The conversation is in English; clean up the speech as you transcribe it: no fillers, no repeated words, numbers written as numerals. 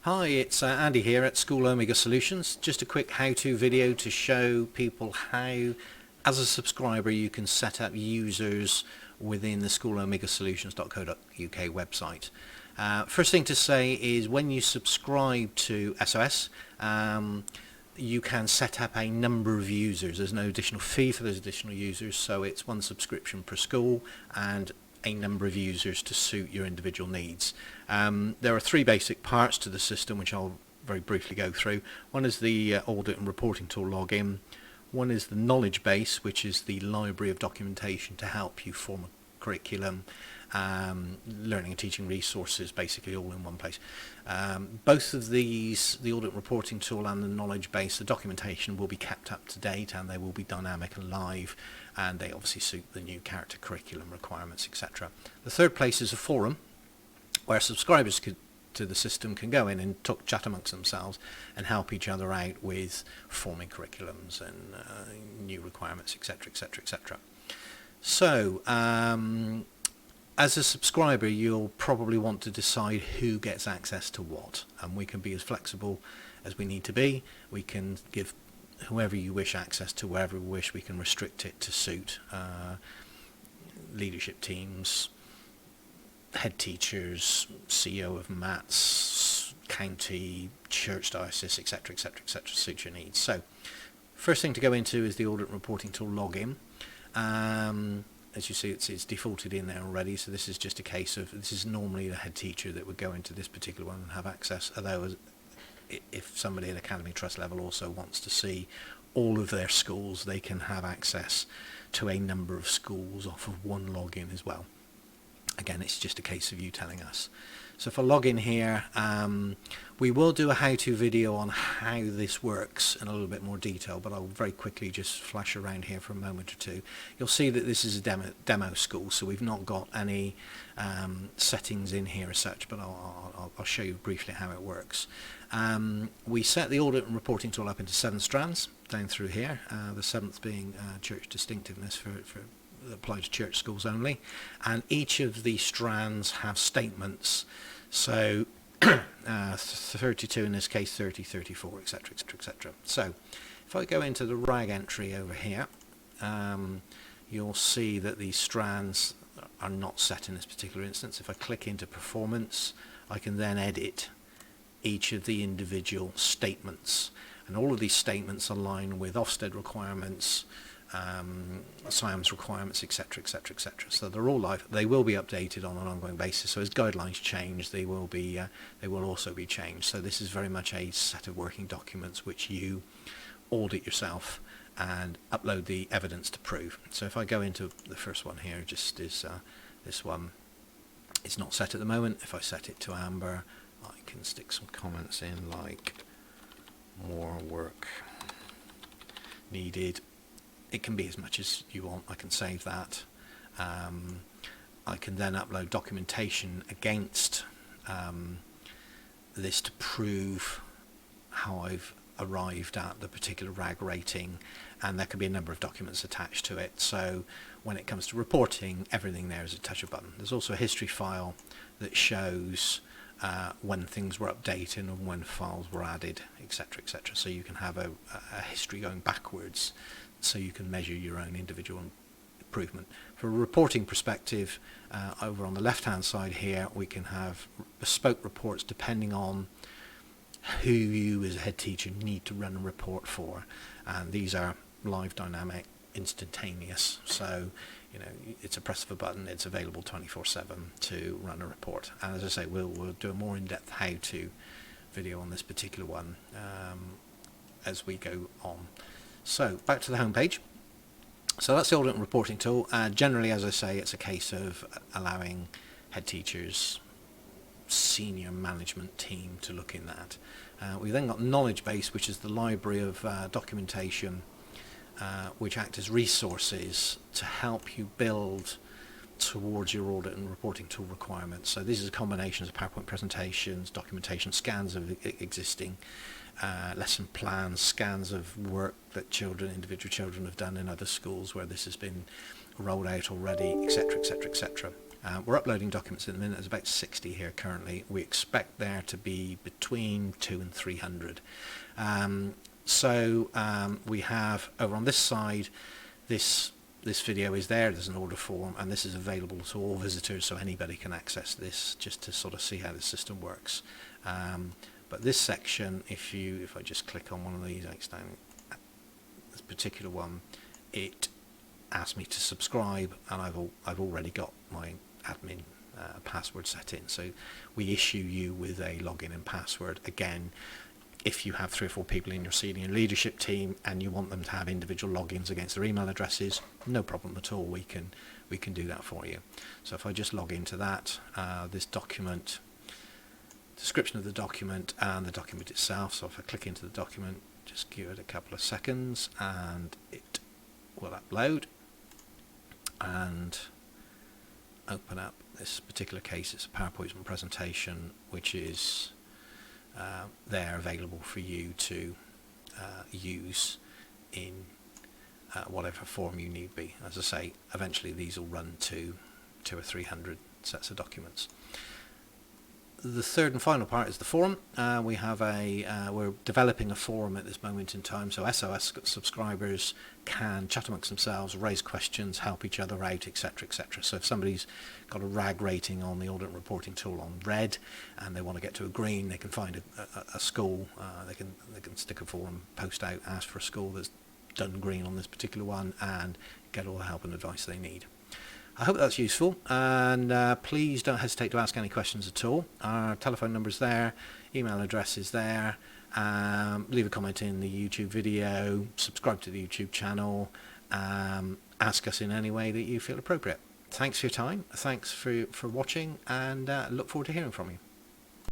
Hi, it's Andy here at School Omega Solutions. Just a quick how-to video to show people how, as a subscriber, you can set up users within the schoolomegasolutions.co.uk website. First thing to say is when you subscribe to SOS, you can set up a number of users. There's no additional fee for those additional users, so it's one subscription per school and a number of users to suit your individual needs. There are three basic parts to the system which I'll very briefly go through. One is the audit and reporting tool login. One is the knowledge base, which is the library of documentation to help you form a curriculum, learning and teaching resources, basically all in one place. Both of these, the audit and reporting tool and the knowledge base, the documentation will be kept up to date and they will be dynamic and live, and they obviously suit the new character curriculum requirements, etc. The third place is a forum where subscribers to the system can go in and chat amongst themselves and help each other out with forming curriculums and new requirements, etc, etc, etc. So as a subscriber, you'll probably want to decide who gets access to what, and we can be as flexible as we need to be. We can give whoever you wish access to wherever we wish. We can restrict it to suit leadership teams, head teachers, CEO of MATs, county, church, diocese, etc, etc, etc, suit your needs. So first thing to go into is the audit and reporting tool login. As you see, it's defaulted in there already, so this is just a case of, this is normally the head teacher that would go into this particular one and have access, although if somebody at Academy Trust level also wants to see all of their schools, they can have access to a number of schools off of one login as well. Again, it's just a case of you telling us. So if I log in here, we will do a how-to video on how this works in a little bit more detail, but I'll very quickly just flash around here for a moment or two. You'll see that this is a demo school, so we've not got any settings in here as such, but I'll show you briefly how it works. We set the audit and reporting tool up into 7 strands down through here, the 7th being church distinctiveness for that apply to church schools only, and each of these strands have statements, so 32 in this case, 30, 34, etc, etc, etc. So if I go into the RAG entry over here, you'll see that these strands are not set in this particular instance. If I click into performance, I can then edit each of the individual statements, and all of these statements align with Ofsted requirements, SIAM's requirements, etc, etc, etc. So they're all live. They will be updated on an ongoing basis, so as guidelines change, they will also be changed. So this is very much a set of working documents which you audit yourself and upload the evidence to prove. So if I go into the first one here, just is this one, it's not set at the moment. If I set it to amber, I can stick some comments in like more work needed. It can be as much as you want. I can save that. I can then upload documentation against this to prove how I've arrived at the particular RAG rating, and there can be a number of documents attached to it. So when it comes to reporting, everything there is a touch of a button. There's also a history file that shows when things were updated and when files were added, etc, etc. So you can have a history going backwards, so you can measure your own individual improvement. From a reporting perspective, over on the left hand side here, we can have bespoke reports depending on who you as a head teacher need to run a report for, and these are live, dynamic, instantaneous, so you know, it's a press of a button, it's available 24/7 to run a report. And as I say, we'll do a more in-depth how-to video on this particular one as we go on. So back to the home page. So that's the audit and reporting tool. Generally, as I say, it's a case of allowing head teachers, senior management team to look in that. We've then got knowledge base, which is the library of documentation which act as resources to help you build towards your audit and reporting tool requirements. So these are combinations of PowerPoint presentations, documentation, scans of existing lesson plans, scans of work that individual children have done in other schools where this has been rolled out already, etc, etc, etc. We're uploading documents in a minute. There's about 60 here currently. We expect there to be between 200 and 300. We have over on this side, this video is there. There's an order form, and this is available to all visitors, so anybody can access this just to sort of see how the system works. But this section, if I just click on one of these, this particular one, it asks me to subscribe, and I've already got my admin password set in. So we issue you with a login and password. Again, if you have 3 or 4 people in your senior leadership team and you want them to have individual logins against their email addresses, no problem at all. We can do that for you. So if I just log into that, this document, description of the document and the document itself. So if I click into the document, just give it a couple of seconds and it will upload and open up. This particular case, it's a PowerPoint presentation which is there available for you to use in whatever form you need be. As I say, eventually these will run to 200 or 300 sets of documents. The third and final part is the forum. We're developing a forum at this moment in time, so SOS subscribers can chat amongst themselves, raise questions, help each other out, etc., etc. So if somebody's got a RAG rating on the audit reporting tool on red and they want to get to a green, they can find a school. They can stick a forum post out, ask for a school that's done green on this particular one, and get all the help and advice they need. I hope that's useful, and please don't hesitate to ask any questions at all. Our telephone number's there, email address is there. Leave a comment in the YouTube video, subscribe to the YouTube channel, ask us in any way that you feel appropriate. Thanks for your time, thanks for watching, and look forward to hearing from you.